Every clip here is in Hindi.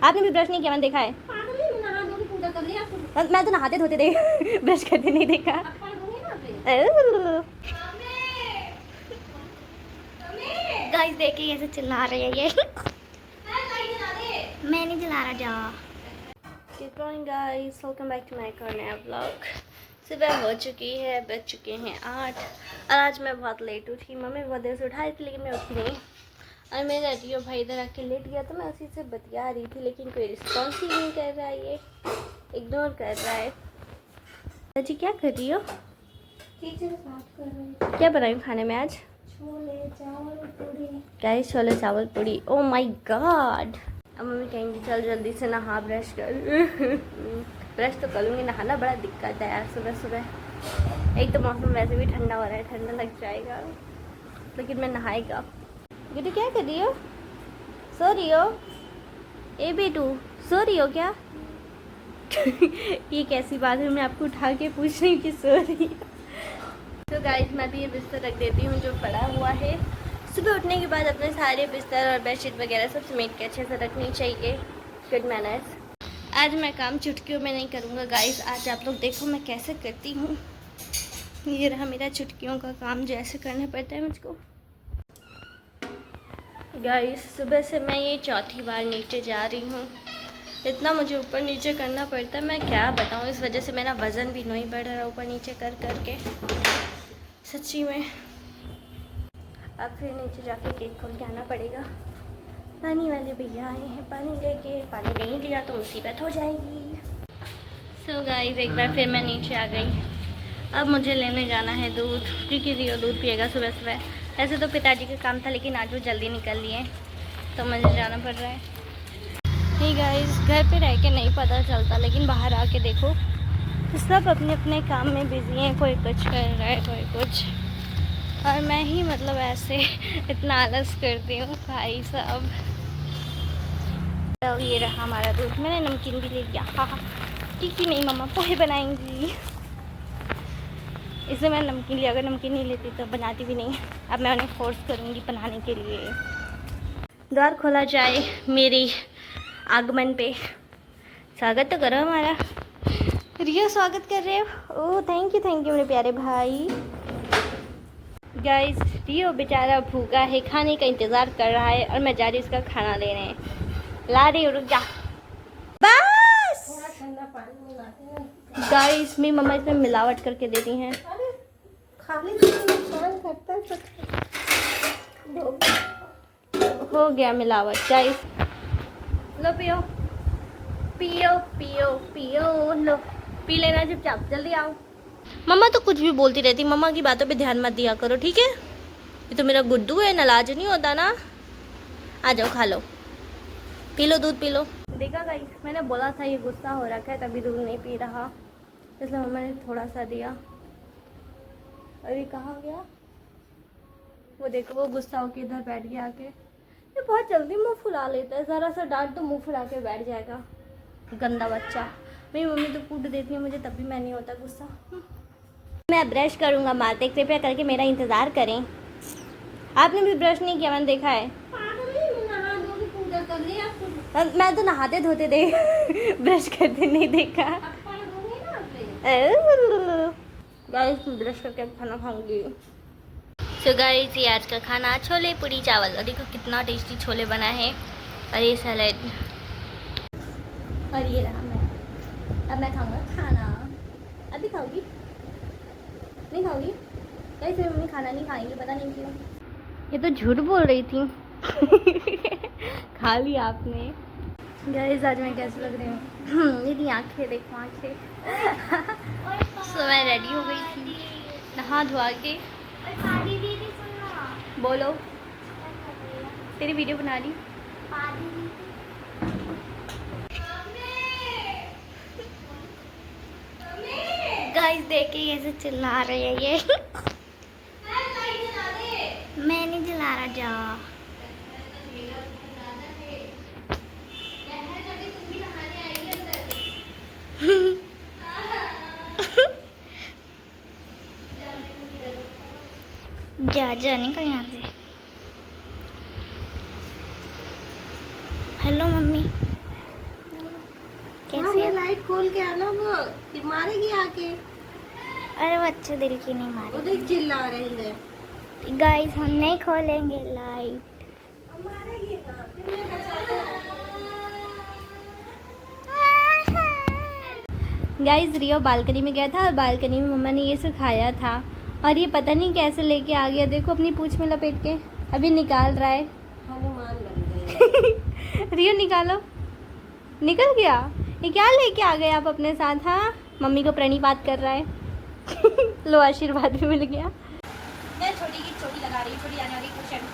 आपने भी ब्रश नहीं किया, मैंने देखा है। मैं तो नहाते धोते देख ब्रश करते नहीं देखा। गाइस देखिए कैसे चिल्ला रहे हैं ये। मैं नहीं चला रहा जा। Good morning guys, welcome back to my नया व्लॉग। सुबह हो चुकी है, बज चुके हैं 8 और आज मैं बहुत लेट उठी। मम्मी बहुत देर से उठाई थी लेकिन मैं उठी नहीं और मैं रहती हूँ भाई इधर आके लेट गया तो मैं उसी से बतिया रही थी लेकिन कोई रिस्पॉन्स ही नहीं कर रहा है, ये इग्नोर कर रहा है। जी क्या कर रही हो? क्या बनाई खाने में आज? छोले चावल पूड़ी। गाइस छोले चावल पूड़ी, ओ माय गॉड। अब मम्मी कहेंगी चल जल्दी से नहा ब्रश कर। ब्रश तो करूँगी, नहाना बड़ा दिक्कत है यार सुबह सुबह। एक तो मौसम वैसे भी ठंडा हो रहा है, ठंडा लग जाएगा लेकिन मैं नहाएगा। बेटू क्या कर रही हो? सो रही हो? ए बेटू सो रही हो क्या? ये कैसी बात है, मैं आपको उठा के पूछ रही हूँ कि सो रही हो। तो गाइस मैं भी ये बिस्तर रख देती हूँ जो पड़ा हुआ है। सुबह उठने के बाद अपने सारे बिस्तर और बेडशीट वगैरह सब समेट के अच्छे से रखनी चाहिए, गुड मैनर्स। आज मैं काम चुटकियों में नहीं करूँगा गाइस, आज आप लोग देखो मैं कैसे करती हूँ। ये रहा मेरा चुटकियों का काम जो ऐसे करना पड़ता है मुझको। गाइस सुबह से मैं ये चौथी बार नीचे जा रही हूँ, इतना मुझे ऊपर नीचे करना पड़ता है मैं क्या बताऊँ। इस वजह से मेरा वज़न भी नहीं बढ़ रहा ऊपर नीचे कर करके, सच्ची में। अब फिर नीचे जाके केक खोल के आना पड़ेगा। पानी वाले भैया आए हैं पानी लेके, पानी नहीं लिया तो मुसीबत हो जाएगी। सो गाइस एक बार फिर मैं नीचे आ गई। अब मुझे लेने जाना है दूध, क्योंकि रियो दूध पिएगा सुबह सुबह। ऐसे तो पिताजी का काम था लेकिन आज वो जल्दी निकल लिए तो मुझे जाना पड़ रहा है। नहीं गाइस घर पे रह के नहीं पता चलता लेकिन बाहर आके देखो सब अपने अपने काम में बिजी हैं, कोई कुछ कर रहा है कोई कुछ, और मैं ही मतलब ऐसे इतना आलस करती हूँ भाई साहब। तो ये रहा हमारा दूध, मैंने नमकीन भी ले लिया। हाँ टिक्की नहीं मम्मा पोहे बनाएंगी, इसलिए मैंने नमकीन लिया। अगर नमकीन नहीं लेती तो बनाती भी नहीं। अब मैं उन्हें फोर्स करूँगी बनाने के लिए। द्वार खोला जाए मेरी आगमन पे। स्वागत तो करो हमारा। रियो स्वागत कर रहे हो? ओह थैंक यू मेरे प्यारे भाई। गाइस रियो बेचारा भूखा है, खाने का इंतज़ार कर रहा है और मैं जा रही हूँ इसका खाना लेने। ला रही हूँ, रुक जा बस। गाइस मेरी मम्मा इसमें मिलावट करके देती हैं। हो गया मिलावट गाइस। लो पियो पियो पियो पियो, लो पी लेना चुपचाप, जल्दी आओ। मम्मा तो कुछ भी बोलती रहती, मम्मा की बातों पे ध्यान मत दिया करो ठीक है। ये तो मेरा गुड्डू है, नाराज नहीं होता ना। आ जाओ खा लो, पी लो दूध पी लो। देखा गाइस मैंने बोला था ये गुस्सा हो रखा है तभी दूध नहीं पी रहा, इसलिए मम्मा ने थोड़ा सा दिया। अरे कहाँ गया वो, देखो वो गुस्सा होके इधर बैठ गया आके। ये बहुत जल्दी मुंह फुला लेता है, ज़रा सा डांट तो मुंह फुला के बैठ जाएगा, गंदा बच्चा। मेरी मम्मी तो कूट देती है मुझे तब भी मैं नहीं होता गुस्सा। मैं ब्रश करूँगा माते, कृपया करके मेरा इंतज़ार करें। आपने भी ब्रश नहीं किया, मैंने देखा है। मैं तो नहाते धोते देख ब्रश करते नहीं देखा। गाइस ब्रश करके खाना खाऊंगी। सो गाइस ये आज का खाना छोले पूरी चावल, और देखो कितना टेस्टी छोले बना है और ये सैलेड, और ये रहा मैं। अब मैं खाऊंगा खाना। अभी खाओगी? नहीं खाओगी? गाइस मेरी मम्मी खाना नहीं खाएंगी, पता नहीं क्यों। ये तो झूठ बोल रही थी। खा लिया आपने। गाइस आज मैं कैसे लग रही हूँ? मेरी आँखें देखो आँखें। सो मैं रेडी हो गई थी नहा धोआ के। बोलो तेरी वीडियो बना रही। गाइस देखिए कैसे चिल्ला रहे हैं ये। मैं नहीं जला रहा जा। जा निकल यहाँ से। Hello mummy. लाइट खोल के आना, वो मारेगी आके। अरे वो अच्छे दिल की नहीं वो मारी। देख चिल्ला रही है। गाइस हम नहीं खोलेंगे लाइट। मारेगी ना, फिर मैं बचाऊंगा। गाइस रियो बालकनी में गया था और बालकनी में मम्मा ने ये सिखाया था और ये पता नहीं कैसे लेके आ गया। देखो अपनी पूंछ में लपेट के अभी निकाल रहा है। हनुमान बन गए। रियो निकालो, निकल गया। ये क्या लेके आ गए आप अपने साथ? हाँ, मम्मी को प्रणिपात कर रहा है। लो आशीर्वाद भी मिल गया। मैं छोटी की छोटी लगा रही हूँ, छोटी आने वाली क्वेश्चन।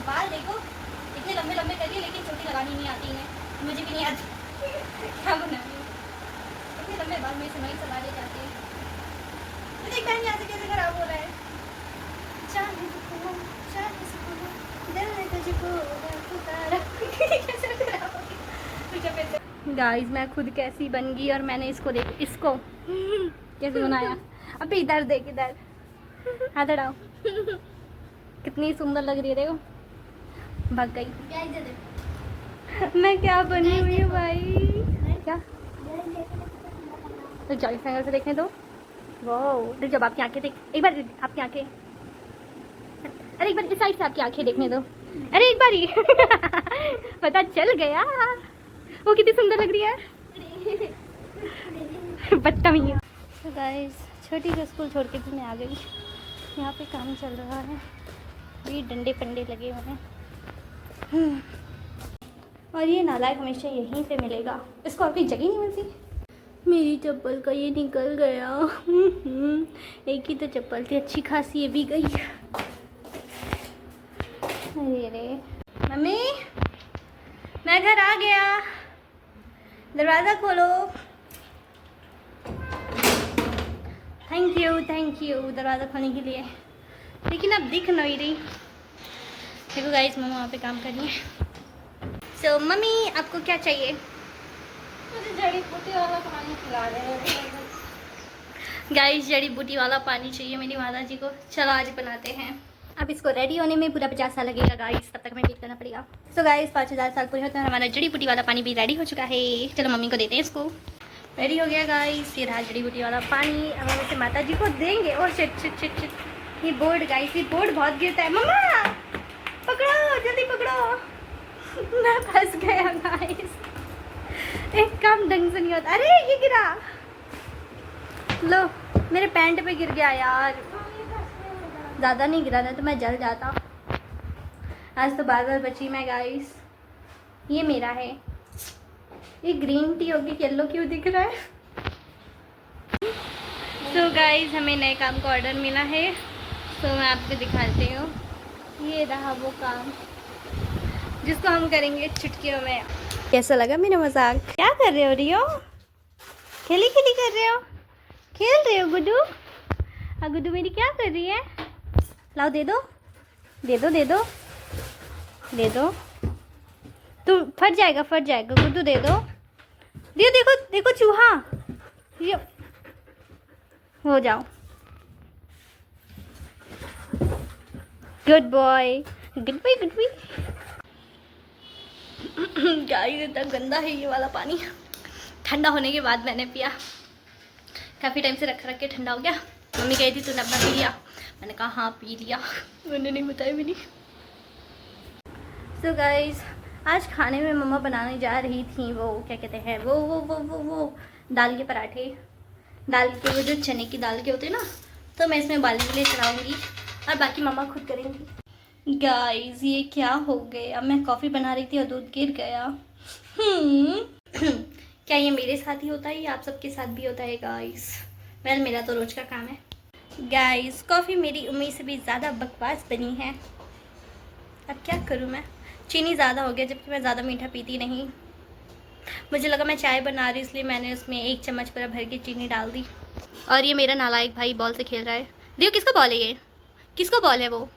बाल देखो इतने लंबे लंबे करिए लेकिन छोटी लगानी नहीं आती है, मुझे भी नहीं आती। क्या बना रही हूँ? इतने लंबे बाल में से नहीं चला ले जाते हैं। तो देखता है यहाँ से कैसे खराब हो रहा है। चाहे सुकून, चाहे सुकून, दिल ने तुझको पुकारा। कैसे खराब हो गया? गाइस मैं खुद कैसी बन गई और मैंने इसको देख, इसको कैसे बनाया। अबे इधर देख, इधर हाथ हटाओ। कितनी सुंदर लग रही है, देखो। भाग गई। मैं क्या बनी हुई हूँ भाई? क्या? तो जॉइंट एंगल से देखने दो। वाह, जब आपकी आंखें देख, एक बार आपकी आंखें, अरे एक बार इस साइड से आपकी आंखें देखने दो। अरे एक बार ही। पता चल गया वो कितनी सुंदर लग रही है। बदतमीज। तो गाइस छोटी को स्कूल छोड़ के भी मैं आ गई। यहाँ पे काम चल रहा है, ये डंडे पंडे लगे हुए हैं। और ये नालायक हमेशा यहीं पे मिलेगा, इसको और कोई जगह नहीं मिलती। मेरी चप्पल का ये निकल गया। एक ही तो चप्पल थी अच्छी खासी, ये भी गई। अरे रे मम्मी, मैं घर आ गया, दरवाज़ा खोलो। थैंक यू दरवाज़ा खोलने के लिए। लेकिन अब दिख नहीं रही। देखो गाइस मम्मा वहाँ पे काम कर रही है। सो मम्मी आपको क्या चाहिए? मुझे जड़ी बूटी वाला पानी पिला रहे हैं। गाइस जड़ी बूटी वाला पानी चाहिए मेरी माता जी को। चलो आज बनाते हैं। अब इसको रेडी होने में पूरा 50 साल लगेगा गाइस, तब तक हमें वेट करना पड़ेगा। तो गाइस 5000 साल पूरे होते हैं, हमारा जड़ी बूटी वाला पानी भी रेडी हो चुका है। चलो मम्मी को देते हैं इसको। रेडी हो गया गाइस, ये रहा जड़ी बूटी वाला पानी। अब हम इसे माता जी को देंगे। और शिट शिट शिट शिट, ये बोर्ड गाइस, ये बोर्ड बहुत गिरता है। मम्मा पकड़ो, जल्दी पकड़ो। मैं फंस गया गाइस, एक काम ढंग से नहीं होता। अरे ये गिरा, लो मेरे पैंट पे गिर गया यार। ज़्यादा नहीं गिरा था तो मैं जल जाता। आज तो बार बची मैं गाइस। ये मेरा है, ये ग्रीन टी होगी, येलो क्यों दिख रहा है? तो गाइस हमें नए काम का ऑर्डर मिला है, तो मैं आपको दिखाती हूँ। ये रहा वो काम जिसको हम करेंगे चुटकियों में। कैसा लगा मेरा मजाक? क्या कर रहे हो रियो? खेली खेली कर रहे हो? खेल रहे हो गुड्डू? हाँ गुड्डू मेरी क्या कर रही है? लाओ दे दो, दे दो, दे दो, दे दो। तुम फट जाएगा गुड्डू, दे दो। दियो, देखो देखो चूहा। दियो, हो जाओ, good boy, good boy, good boy. Guys इतना गंदा है ये वाला पानी। ठंडा होने के बाद मैंने पिया, काफ़ी टाइम से रख के ठंडा हो गया। मम्मी कही थी तूने अपना पी लिया, मैंने कहा हाँ पी लिया। मैंने नहीं बताया भी नहीं। सो गाइस आज खाने में मम्मा बनाने जा रही थी वो क्या कहते हैं वो दाल के पराठे। दाल के वो जो चने की दाल के होते हैं ना, तो मैं इसमें उबालने के लिए चढ़ाऊँगी और बाकी मम्मा खुद करेंगी। गाइस ये क्या हो गया, मैं कॉफ़ी बना रही थी और दूध गिर गया। क्या ये मेरे साथ ही होता है या आप सबके साथ भी होता है गाइस? वेल मेरा तो रोज़ का काम है। गाइस कॉफ़ी मेरी उम्मीद से भी ज़्यादा बकवास बनी है। अब क्या करूँ मैं? चीनी ज़्यादा हो गया, जबकि मैं ज़्यादा मीठा पीती नहीं। मुझे लगा मैं चाय बना रही, इसलिए मैंने उसमें 1 चम्मच पूरा भर के चीनी डाल दी। और ये मेरा नालायक भाई बॉल से खेल रहा है। देखो किसका बॉल है ये? किसका बॉल है वो?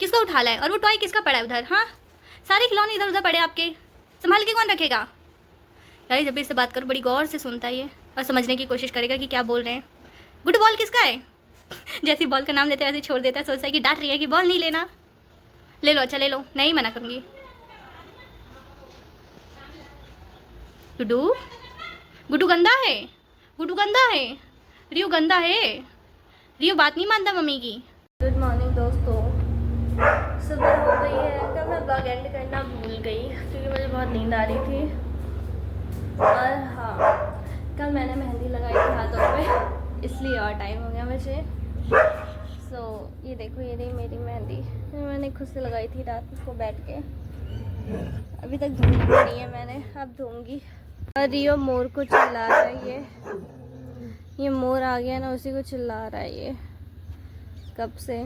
किसका उठा ला है? और वो टॉय किसका पड़ा है उधर? हाँ सारे खिलौने इधर उधर पड़े आपके, संभाल के कौन रखेगा? गाइस जब भी इससे बात करो बड़ी गौर से सुनता है ये और समझने की कोशिश करेगा कि क्या बोल रहे हैं। गुड बॉल किसका है? जैसे बॉल का नाम लेते हैं वैसे छोड़ देता है, सोचता है कि डांट रही है कि बॉल नहीं लेना। ले लो, अच्छा ले लो, नहीं मना करूँगी। गुड्डू गुड्डू गंदा है, गुड्डू गंदा है, रियो गंदा है, रियो बात नहीं मानता मम्मी की। गुड मॉर्निंग दोस्तों, सुबह हो गई है। कल मैं ब्लॉग एंड करना भूल गई क्योंकि मुझे बहुत नींद आ रही थी। और हाँ, कल मैंने मेहंदी लगाई थी हाथों पे, इसलिए और टाइम हो गया मुझे। ये देखो, ये रही मेरी मेहंदी, मैंने खुद से लगाई थी रात को बैठ के। अभी तक धुली नहीं है मैंने, अब धोऊंगी। और रियो मोर को चिल्ला रहा है, ये मोर आ गया ना, उसी को चिल्ला रहा है ये कब से।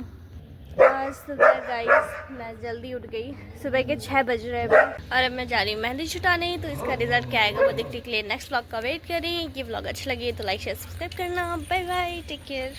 आज सुबह गाइस मैं जल्दी उठ गई, सुबह के 6 बज रहे हैं और अब मैं जा रही हूँ मेहंदी छुटाने। तो इसका रिजल्ट क्या आएगा वो देखने के लिए नेक्स्ट व्लॉग का वेट करें। ये व्लॉग अच्छा लगे तो लाइक शेयर सब्सक्राइब करना। Bye bye, take care.